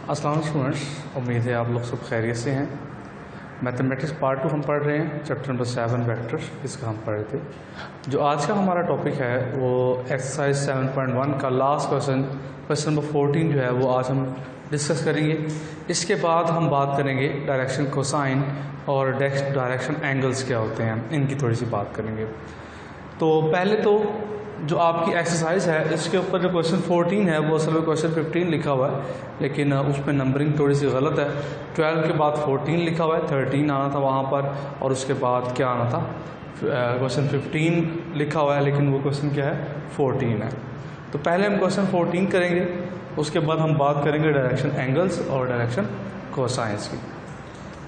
अस्सलाम स्टूडेंट्स, उम्मीद है आप लोग सब खैरियत से हैं। मैथमेटिक्स पार्ट 2 हम पढ़ रहे हैं, चैप्टर नंबर 7 वेक्टर, इसका हम पढ़ रहे थे। जो आज का हमारा टॉपिक है वो एक्सरसाइज 7.1 का लास्ट क्वेश्चन नंबर 14 जो है वो आज हम डिस्कस करेंगे। इसके बाद हम बात करेंगे डायरेक्शन कोसाइन और डायरेक्शन एंगल्स क्या होते हैं, इनकी थोड़ी सी बात करेंगे। तो पहले तो जो आपकी एक्सरसाइज है इसके ऊपर जो क्वेश्चन 14 है वो असल में क्वेश्चन 15 लिखा हुआ है, लेकिन उसमें नंबरिंग थोड़ी सी गलत है। 12 के बाद 14 लिखा हुआ है, 13 आना था वहाँ पर, और उसके बाद क्या आना था, क्वेश्चन 15 लिखा हुआ है, लेकिन वो क्वेश्चन क्या है, 14 है। तो पहले हम क्वेश्चन 14 करेंगे, उसके बाद हम बात करेंगे डायरेक्शन एंगल्स और डायरेक्शन कोसाइंस की।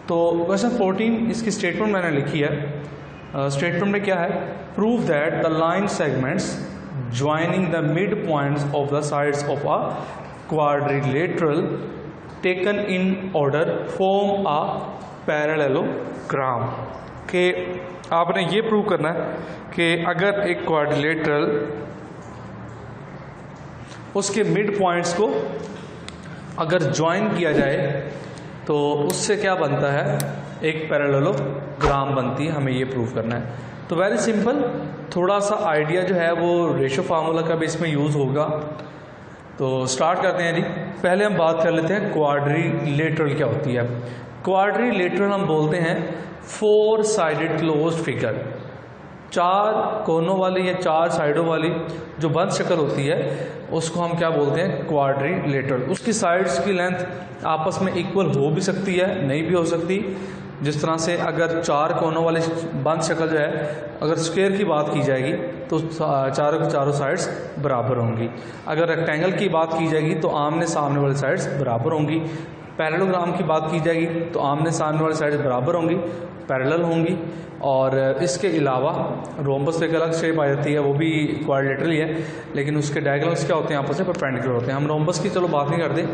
तो क्वेश्चन 14 इसकी स्टेटमेंट मैंने लिखी है। स्टेटमेंट में क्या है, prove that the line segments joining the mid points of the sides of a quadrilateral taken in order form a parallelogram. कि आपने ये प्रूव करना है कि अगर एक क्वाड्रिलेटरल उसके मिड पॉइंट्स को अगर ज्वाइन किया जाए तो उससे क्या बनता है, एक पैरेललोग्राम बनती है। हमें ये प्रूव करना है। तो वेरी सिंपल, थोड़ा सा आइडिया जो है वो रेशो फार्मूला का भी इसमें यूज़ होगा। तो स्टार्ट करते हैं जी। पहले हम बात कर लेते हैं क्वाड्रिलेटरल क्या होती है। क्वाड्रिलेटरल हम बोलते हैं 4 साइडेड क्लोज्ड फिगर, 4 कोनों वाली या 4 साइडों वाली जो बंद शक्ल होती है उसको हम क्या बोलते हैं, क्वाड्रिलेटरल। उसकी साइड्स की लेंथ आपस में इक्वल हो भी सकती है, नहीं भी हो सकती। जिस तरह से अगर 4 कोनों वाली बंद शक्ल जो है, अगर स्क्वायर की बात की जाएगी तो चारों की चारों साइड्स बराबर होंगी। अगर रेक्टेंगल की बात की जाएगी तो आमने सामने वाली साइड्स बराबर होंगी। पैरेललोग्राम की बात की जाएगी तो आमने सामने वाली साइड्स बराबर होंगी, पैरेलल होंगी। और इसके अलावा रोम्बस एक अलग शेप आ जाती है, वो भी क्वाड्रिलेटरल ही है, लेकिन उसके डायगोनल्स क्या होते हैं, आपस में परपेंडिकुलर होते हैं। हम रोम्बस की चलो बात नहीं करते,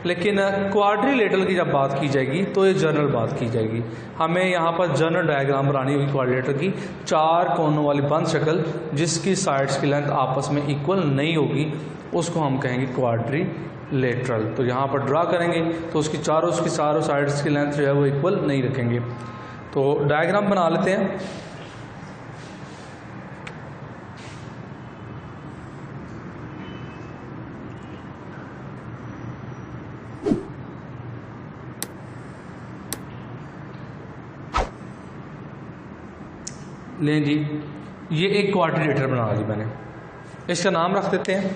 लेकिन क्वाड्रिलेटरल की जब बात की जाएगी तो ये जनरल बात की जाएगी। हमें यहाँ पर जनरल डायग्राम बनानी होगी क्वाड्रिलेटरल की, 4 कोनों वाली बंद शक्ल जिसकी साइड्स की लेंथ आपस में इक्वल नहीं होगी, उसको हम कहेंगे क्वाड्रिलेटरल। तो यहाँ पर ड्रा करेंगे तो उसकी चारों साइड्स की लेंथ जो है वो इक्वल नहीं रखेंगे। तो डायग्राम बना लेते हैं। लें जी, ये एक क्वाड्रिलेटरल बना ली मैंने। इसका नाम रख देते हैं,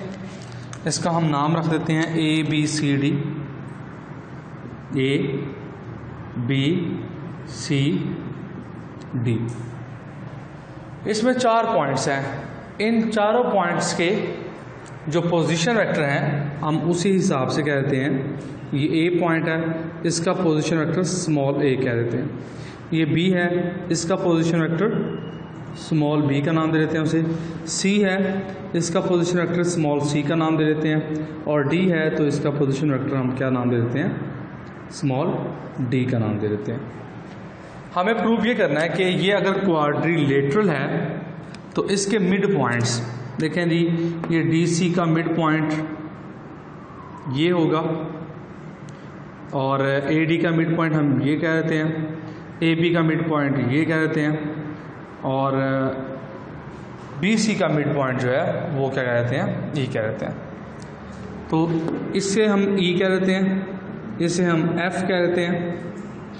इसका हम नाम रख देते हैं ABCD, ABCD। इसमें 4 पॉइंट्स हैं। इन चारों पॉइंट्स के जो पोजीशन वेक्टर हैं हम उसी हिसाब से कह देते हैं। ये A पॉइंट है, इसका पोजीशन वेक्टर स्मॉल a कह देते हैं। ये B है, इसका पोजीशन वेक्टर स्मॉल b का नाम दे देते हैं उसे। C है, इसका पोजीशन वेक्टर स्मॉल c का नाम दे देते हैं। और D है तो इसका पोजीशन वेक्टर हम क्या नाम दे देते हैं, स्मॉल d का नाम दे देते हैं। हमें प्रूव ये करना है कि ये अगर क्वाड्रिलेटरल है तो इसके मिड पॉइंट्स देखें जी, ये DC का मिड पॉइंट ये होगा, और AD का मिड पॉइंट हम ये कह देते हैं, AB का मिड पॉइंट ये कह देते हैं, और BC का मिड पॉइंट जो है वो क्या कह देते हैं, E कह देते हैं। तो इससे हम E कह देते हैं, इसे हम F कह देते हैं,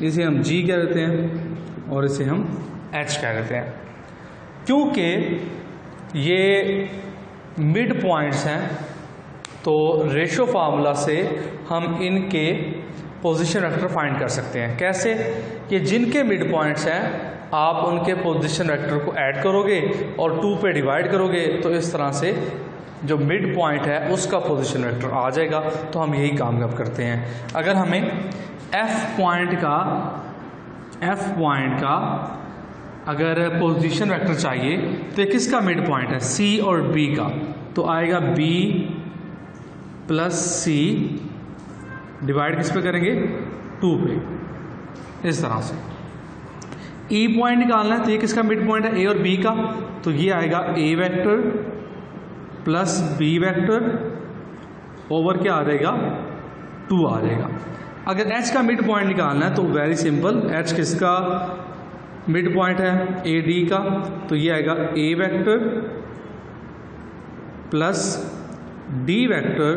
इसे हम G कह देते हैं, और इसे हम H कह देते हैं। क्योंकि ये मिड पॉइंट्स हैं तो रेशो फार्मूला से हम इनके पोजीशन वेक्टर फाइंड कर सकते हैं। कैसे, कि जिनके मिड पॉइंट्स हैं आप उनके पोजीशन वेक्टर को ऐड करोगे और 2 पे डिवाइड करोगे, तो इस तरह से जो मिड पॉइंट है उसका पोजीशन वेक्टर आ जाएगा। तो हम यही काम अब करते हैं। अगर हमें F पॉइंट का अगर पोजीशन वेक्टर चाहिए तो किसका मिड पॉइंट है, C और B का, तो आएगा B प्लस C डिवाइड किस पे करेंगे, 2 पे, इस तरह से। E पॉइंट निकालना है तो ये किसका मिड पॉइंट है, A और B का, तो ये आएगा A vector plus B vector over क्या आ जाएगा 2 आ जाएगा। अगर h का मिड पॉइंट निकालना है तो वेरी सिंपल, h किसका मिड पॉइंट है, ए डी का, तो ये आएगा A vector plus D vector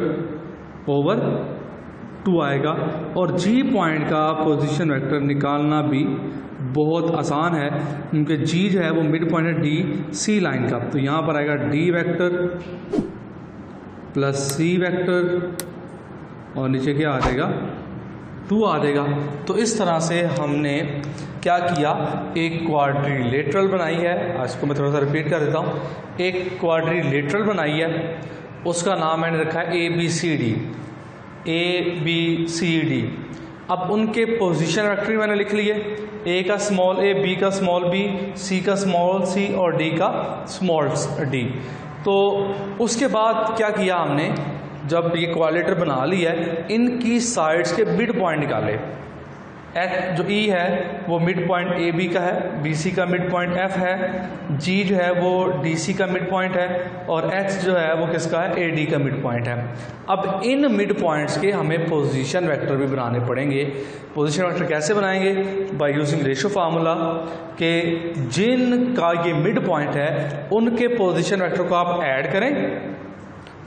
over 2 आएगा। और जी पॉइंट का पोजीशन वेक्टर निकालना भी बहुत आसान है, क्योंकि जी जो है वो मिड पॉइंट है डी सी लाइन का, तो यहाँ पर आएगा D vector plus C vector और नीचे क्या आ जाएगा 2 आ जाएगा। तो इस तरह से हमने क्या किया, एक क्वाड्रिलेटरल बनाई है, इसको मैं थोड़ा सा रिपीट कर देता हूँ। एक क्वाड्रिलेटरल बनाई है, उसका नाम मैंने रखा है ए बी सी डी। अब उनके पोजीशन वेक्टर मैंने लिख लिए, ए का स्मॉल ए, बी का स्मॉल बी, सी का स्मॉल सी और डी का स्मॉल डी। तो उसके बाद क्या किया हमने, जब ये क्वाड्रिलेटरल बना लिया है, इनकी साइड्स के मिड पॉइंट निकाले। एच जो ई है वो मिड पॉइंट ए बी का है, बी सी का मिड पॉइंट एफ है, जी जो है वो डी सी का मिड पॉइंट है और एच जो है वो किसका है, ए डी का मिड पॉइंट है। अब इन मिड पॉइंट्स के हमें पोजीशन वेक्टर भी बनाने पड़ेंगे। पोजीशन वेक्टर कैसे बनाएंगे, बाय यूजिंग रेशियो फार्मूला, के जिन का ये मिड पॉइंट है उनके पोजीशन वेक्टर को आप ऐड करें,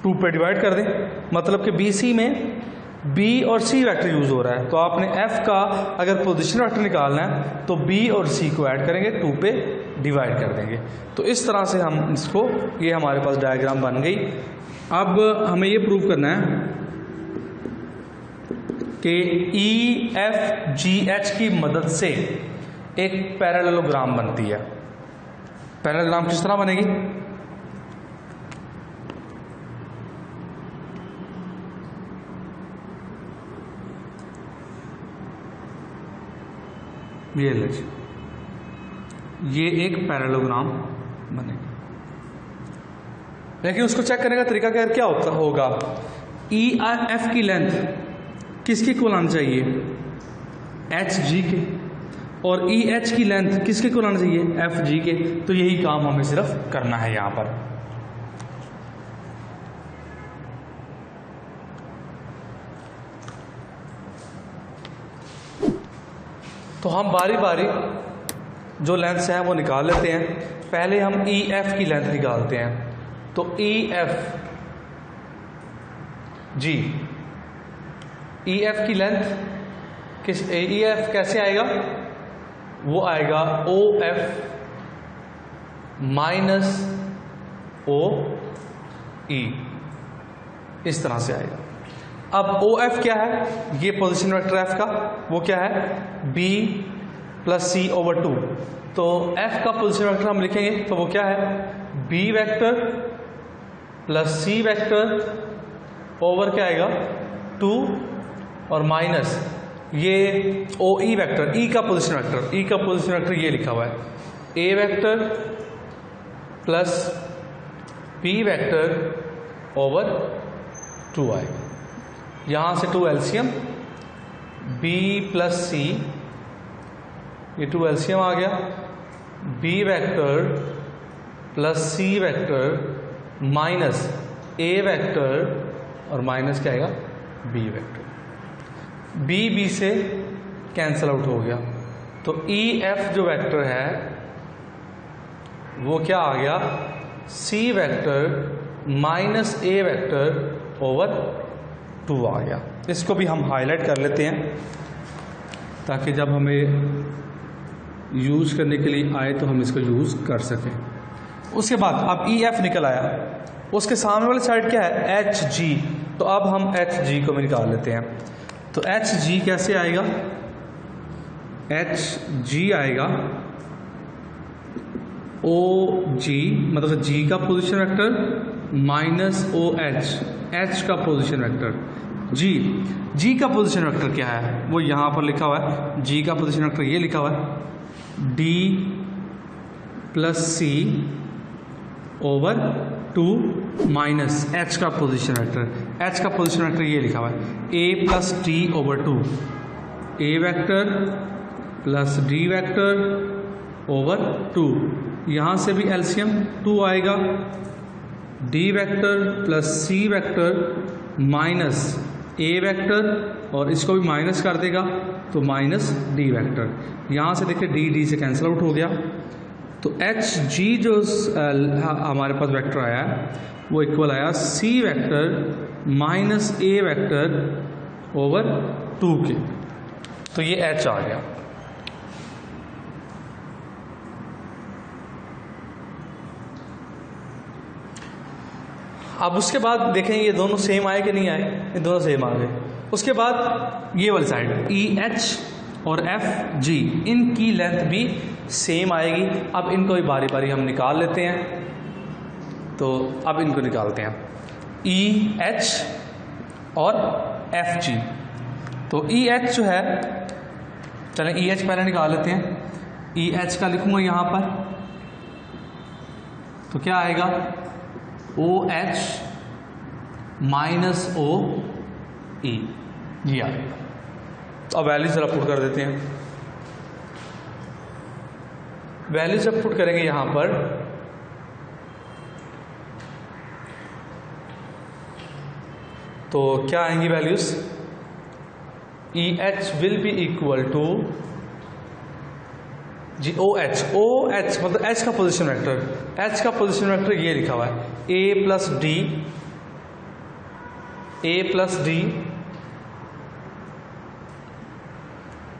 2 पे डिवाइड कर दें, मतलब कि बी सी में B और C वेक्टर यूज़ हो रहा है, तो आपने F का अगर पोजीशन वेक्टर निकालना है तो B और C को ऐड करेंगे, 2 पे डिवाइड कर देंगे। तो इस तरह से हम इसको, ये हमारे पास डायग्राम बन गई। अब हमें ये प्रूव करना है कि EFGH की मदद से एक पैरेललोग्राम बनती है। पैरेललोग्राम किस तरह बनेगी, ये एक पैरेललोग्राम बनेगा, लेकिन उसको चेक करने का तरीका क्या होगा, ई एफ की लेंथ किसके इक्वल आना चाहिए, एच जी के, और ई एच की लेंथ किसके इक्वल आना चाहिए, एफ जी के। तो यही काम हमें सिर्फ करना है यहां पर। तो हम बारी बारी जो लेंथ्स हैं वो निकाल लेते हैं। पहले हम ई एफ की लेंथ निकालते हैं। तो E F G, E F की लेंथ किस, ई एफ कैसे आएगा, वो आएगा ओ एफ माइनस ओ ई, इस तरह से आएगा। अब ओ एफ क्या है, ये पोजीशन वेक्टर एफ का, वो क्या है, बी प्लस सी ओवर 2। तो एफ का पोजीशन वेक्टर हम लिखेंगे तो वो क्या है, B vector plus C vector over क्या आएगा 2 और माइनस ये ओ ई वेक्टर, ई का पोजीशन वेक्टर, ई का पोजीशन वेक्टर ये लिखा हुआ है, A vector plus B vector over 2 आएगा। यहाँ से 2 एलसीएम, b प्लस सी, ये 2 एलसीएम आ गया, b vector plus C vector minus a vector और माइनस क्या आएगा b वेक्टर, b से कैंसल आउट हो गया। तो ई एफ जो वेक्टर है वो क्या आ गया, c vector minus a vector over 2 आ गया। इसको भी हम हाईलाइट कर लेते हैं ताकि जब हमें यूज़ करने के लिए आए तो हम इसको यूज़ कर सकें। उसके बाद अब ई एफ निकल आया, उसके सामने वाली साइड क्या है, एच जी। तो अब हम एच जी को भी निकाल लेते हैं। तो एच जी कैसे आएगा, एच जी आएगा ओ जी, मतलब जी का position vector minus O H, H का पोजीशन वेक्टर जी। जी का पोजीशन वेक्टर क्या है, वो यहाँ पर लिखा हुआ है, जी का पोजीशन वेक्टर ये लिखा हुआ है, D plus C over 2 minus H का पोजीशन वेक्टर, एच का पोजीशन वेक्टर ये लिखा हुआ है, A plus D over 2, A vector plus D vector over 2। यहाँ से भी एलसीएम 2 आएगा, D vector plus C vector minus A vector और इसको भी माइनस कर देगा तो माइनस डी वेक्टर। यहाँ से देखिए डी डी से कैंसिल आउट हो गया, तो एच जी जो हमारे पास वेक्टर आया है वो इक्वल आया सी vector minus A vector over 2 के। तो ये एच आ गया। अब उसके बाद देखें ये दोनों सेम आए कि नहीं आए, ये दोनों सेम आ गए। उसके बाद ये वाली साइड ई एच और एफ जी, इनकी लेंथ भी सेम आएगी। अब इनको भी बारी बारी हम निकाल लेते हैं, तो अब इनको निकालते हैं ई एच और एफ जी। तो ई एच जो है, चलें ई एच पहले निकाल लेते हैं। ई एच का लिखूंगा यहाँ पर, तो क्या आएगा ओ एच माइनस ओ ई, ये आएगा। तो अब वैल्यू जरा पुट कर देते हैं। वैल्यू जब पुट करेंगे यहां पर, तो क्या आएंगी values? E H will be equal to G O H मतलब एच का पोजीशन वेक्टर, एच का पोजीशन वेक्टर ये लिखा हुआ है A plus D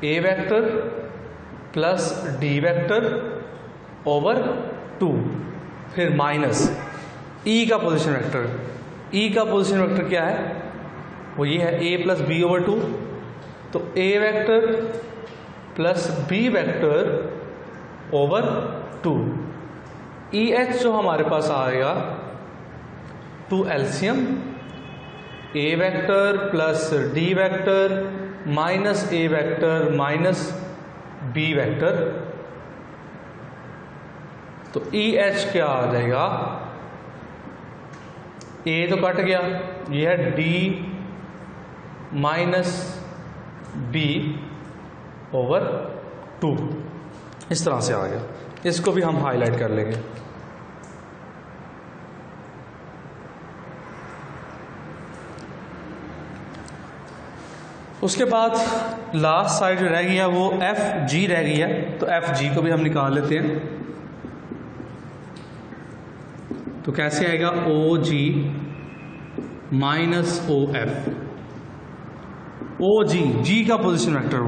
A vector plus D vector over 2, फिर माइनस ई का पोजीशन वेक्टर। ई का पोजीशन वेक्टर क्या है? वो ये है ए प्लस बी ओवर 2। तो A vector plus B vector over 2। E H जो हमारे पास आएगा 2 LCM A vector plus D vector minus A vector minus B vector. तो ई एच क्या आ जाएगा? ए तो कट गया, ये है डी माइनस बी ओवर 2, इस तरह से आ गया। इसको भी हम हाईलाइट कर लेंगे। उसके बाद लास्ट साइड जो रह गया वो एफ जी रह गई है, तो एफ जी को भी हम निकाल लेते हैं। तो कैसे आएगा? ओ जी माइनस ओ एफ। ओ जी, जी का position vector,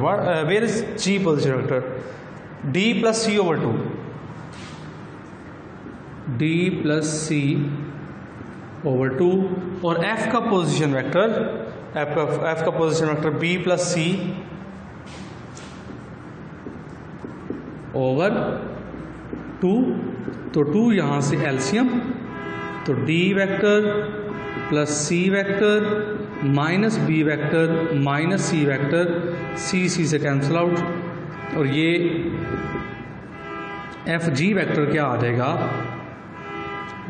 where is G position vector? D plus C over 2, D plus C over 2। और एफ का पोजीशन वेक्टर, एफ का position vector B plus C over 2। तो 2 यहां से एलसीएम, तो D vector plus सी vector minus B vector minus C vector, C से cancel out, और ये एफ जी वेक्टर क्या आ जाएगा?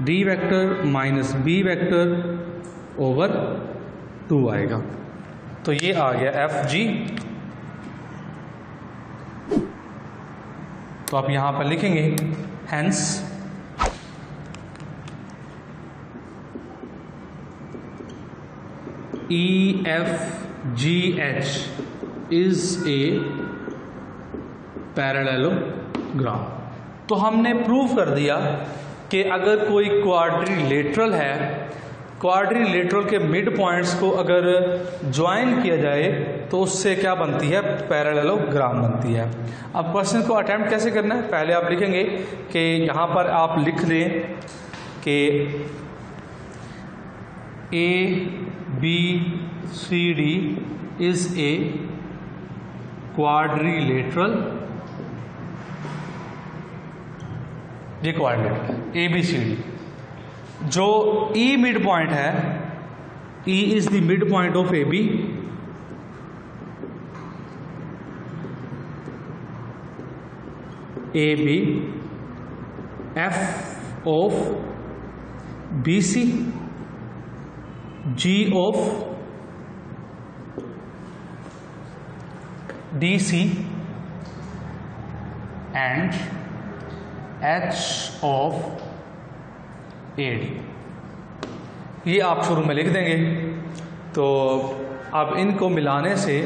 D vector minus B vector over 2 आएगा। तो ये आ गया एफ जी। तो आप यहां पर लिखेंगे hence E F G H is a parallelogram. तो हमने प्रूव कर दिया कि अगर कोई क्वाड्रिलेटरल है, क्वाड्रिलेटरल के मिड पॉइंट्स को अगर ज्वाइन किया जाए तो उससे क्या बनती है? पैरेललोग्राम बनती है। अब क्वेश्चन को अटेम्प्ट कैसे करना है? पहले आप लिखेंगे कि यहाँ पर आप लिख लें कि A B C D is a quadrilateral, ये quadrilateral A B C D. जो ई मिड पॉइंट है, E is the mid point of A B, A B, F of B C, G of D C and H of A D. ये आप शुरू में लिख देंगे। तो अब इनको मिलाने से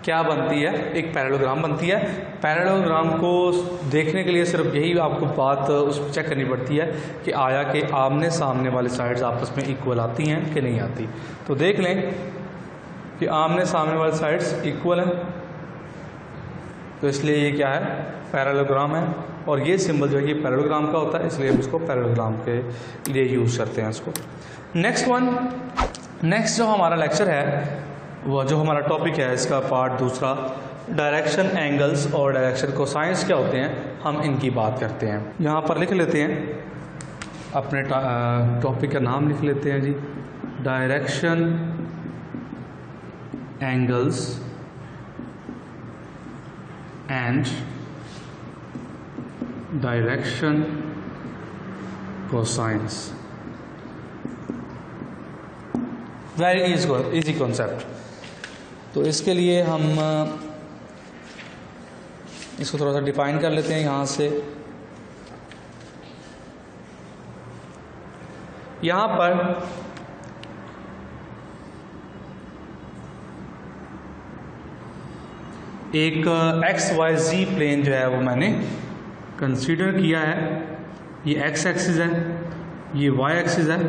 क्या बनती है, एक पैरेललोग्राम बनती है। पैरेललोग्राम को देखने के लिए सिर्फ यही आपको बात उस पर चेक करनी पड़ती है कि आया कि आमने सामने वाली साइड्स आपस में इक्वल आती हैं कि नहीं आती। तो देख लें कि आमने सामने वाली साइड्स इक्वल हैं, तो इसलिए ये क्या है, पैरेललोग्राम है। और ये सिंबल जो है ये पैरेललोग्राम का होता है, इसलिए हम इसको पैरेललोग्राम के लिए यूज़ करते हैं इसको। नेक्स्ट जो हमारा लेक्चर है, वो जो हमारा टॉपिक है, इसका पार्ट दूसरा, डायरेक्शन एंगल्स और डायरेक्शन कोसाइंस क्या होते हैं, हम इनकी बात करते हैं। यहाँ पर लिख लेते हैं, अपने टॉपिक का नाम लिख लेते हैं जी, direction angles and direction cosines. Very easy concept. तो इसके लिए हम इसको थोड़ा सा डिफाइन कर लेते हैं। यहाँ से यहाँ पर एक XYZ प्लेन जो है वो मैंने कंसीडर किया है। ये X एक्सिस है, ये Y एक्सिस है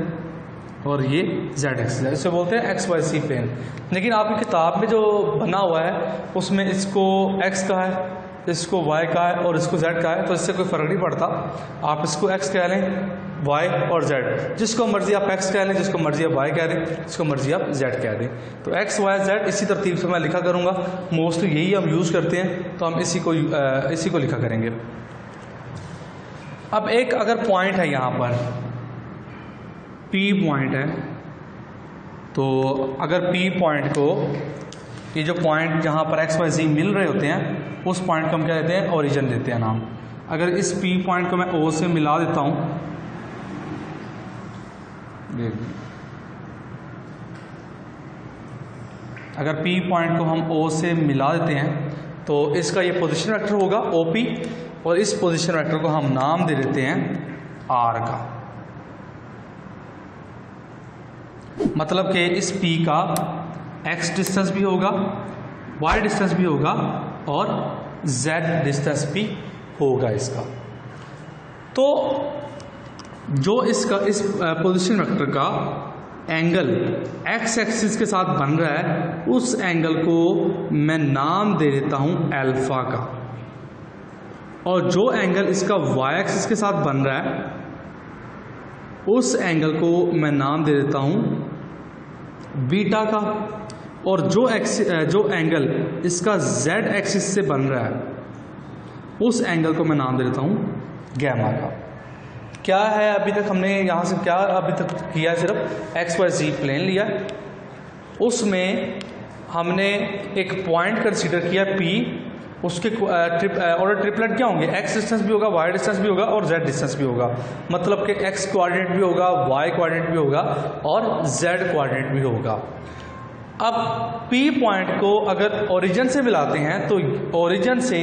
और ये Z एक्सिस है। इसे बोलते हैं XYZ प्लेन। लेकिन आपकी किताब में जो बना हुआ है उसमें इसको X का है, इसको Y का है और इसको Z का है, तो इससे कोई फ़र्क नहीं पड़ता। आप इसको X कह लें, Y और Z, जिसको मर्ज़ी आप X कह लें, जिसको मर्ज़ी आप Y कह दें, जिसको मर्ज़ी आप Z कह दें। तो X Y Z इसी तरतीब से मैं लिखा करूँगा। मोस्टली यही हम यूज़ करते हैं, तो हम इसी को लिखा करेंगे। अब एक अगर पॉइंट है, यहाँ पर P पॉइंट है, तो अगर P पॉइंट को, ये जो पॉइंट जहाँ पर XYZ मिल रहे होते हैं, उस पॉइंट को हम क्या देते हैं, ओरिजिन देते हैं नाम। अगर इस P पॉइंट को मैं O से मिला देता हूँ, अगर P पॉइंट को हम O से मिला देते हैं तो इसका ये पोजीशन वेक्टर होगा OP, और इस पोजीशन वेक्टर को हम नाम दे देते हैं R का। मतलब कि इस P का X डिस्टेंस भी होगा, Y डिस्टेंस भी होगा और Z डिस्टेंस भी होगा इसका। तो जो इसका इस पोजीशन वेक्टर का एंगल X एक्सिस के साथ बन रहा है, उस एंगल को मैं नाम दे देता हूं अल्फा का, और जो एंगल इसका Y एक्सिस के साथ बन रहा है, उस एंगल को मैं नाम दे देता हूं बीटा का, और जो एंगल इसका Z एक्सिस से बन रहा है, उस एंगल को मैं नाम दे देता हूं गैमा का। क्या है, अभी तक हमने यहाँ से क्या अभी तक किया, सिर्फ XYZ प्लेन लिया, उसमें हमने एक पॉइंट कंसीडर किया P, उसके और ट्रिपलेट क्या होंगे, X डिस्टेंस भी होगा, Y डिस्टेंस भी होगा और Z डिस्टेंस भी होगा। मतलब कि X कोऑर्डिनेट भी होगा, Y कोऑर्डिनेट भी होगा और Z कोऑर्डिनेट भी होगा। अब P पॉइंट को अगर ओरिजिन से मिलाते हैं, तो ओरिजिन से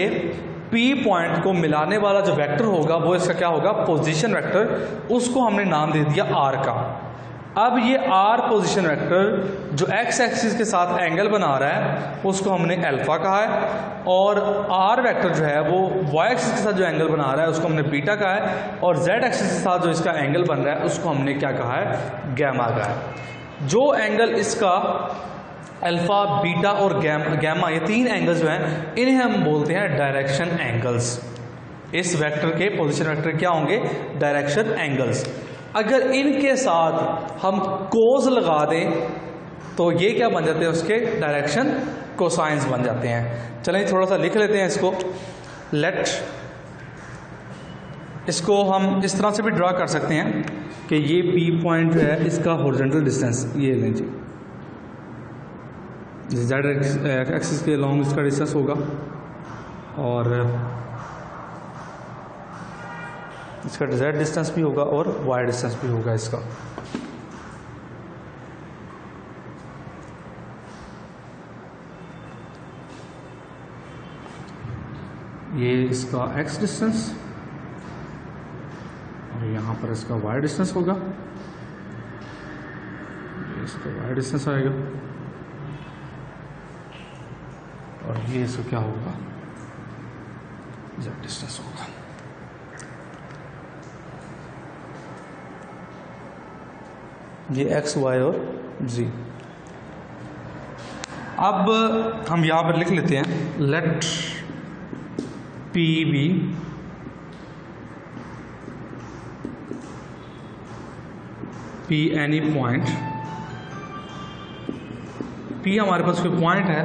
P पॉइंट को मिलाने वाला जो वेक्टर होगा वो इसका क्या होगा, पोजीशन वेक्टर। उसको हमने नाम दे दिया R का। अब ये R पोजीशन वेक्टर जो X एक्सिस के साथ एंगल बना रहा है, उसको हमने अल्फा कहा है, और R वेक्टर जो है वो Y एक्सिस के साथ जो एंगल बना रहा है उसको हमने बीटा कहा है, और Z एक्सिस के साथ जो इसका एंगल बन रहा है उसको हमने क्या कहा है, गैमा कहा है। जो एंगल इसका अल्फा, बीटा और गैमा, ये तीन एंगल्स जो हैं, इन्हें हम बोलते हैं डायरेक्शन एंगल्स। इस वेक्टर के पोजीशन वेक्टर क्या होंगे, डायरेक्शन एंगल्स। अगर इनके साथ हम कोस लगा दें तो ये क्या बन जाते हैं, उसके डायरेक्शन कोसाइंस बन जाते हैं। चलें थोड़ा सा लिख लेते हैं इसको। लेट, इसको हम इस तरह से भी ड्रा कर सकते हैं कि ये P पॉइंट जो है इसका हॉरिजॉन्टल डिस्टेंस, ये लीजिए Z एक्सिस के लॉन्ग इसका डिस्टेंस होगा, और इसका Z डिस्टेंस भी होगा और Y डिस्टेंस भी होगा इसका। ये इसका X डिस्टेंस और यहाँ पर इसका Y डिस्टेंस होगा, इसका वाई डिस्टेंस आएगा और ये इसका क्या होगा, जेड डिस्टेंस होगा। ये एक्स वाई और जी। अब हम यहां पर लिख लेते हैं let P be P any point, P हमारे पास कोई पॉइंट है,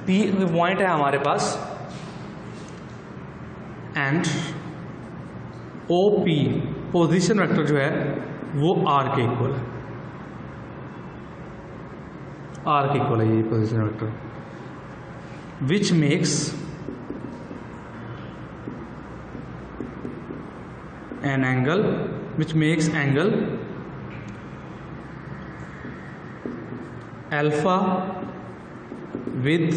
पी कोई पॉइंट है हमारे पास, and O P position vector जो है वो आर के इक्वल है, आर के इक्वल है ये position vector, which makes an angle, which makes angle alpha with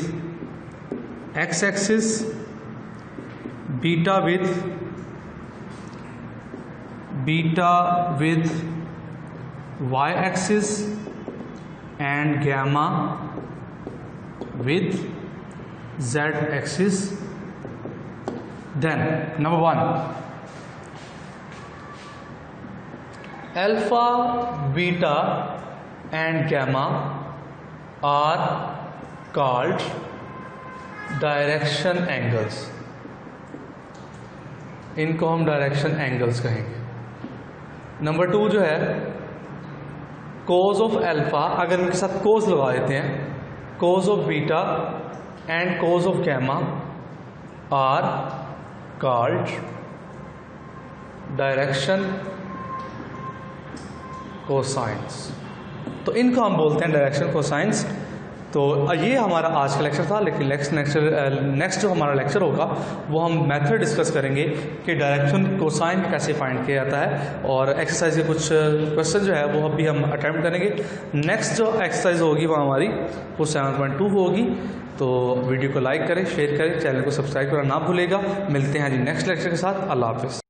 x-axis, beta with y-axis and gamma with z-axis. Then number 1, alpha, beta and gamma are called direction angles, इनको हम direction angles कहेंगे। Number 2 जो है cause of alpha, अगर इनके साथ कोज लगा देते हैं, cos of beta and cos of gamma are called direction cosines, तो इनको हम बोलते हैं डायरेक्शन कोसाइंस। तो ये हमारा आज का लेक्चर था, लेकिन नेक्स्ट जो हमारा लेक्चर होगा वो हम मेथड डिस्कस करेंगे कि डायरेक्शन कोसाइन कैसे फाइंड किया जाता है, और एक्सरसाइज के कुछ क्वेश्चन जो है वो अभी हम अटैम्प्ट करेंगे। नेक्स्ट जो एक्सरसाइज होगी वो हमारी वो 7.2 होगी। तो वीडियो को लाइक करें, शेयर करें, चैनल को सब्सक्राइब करना ना भूलेगा। मिलते हैं जी नेक्स्ट लेक्चर के साथ। अल्लाह हाफिज़।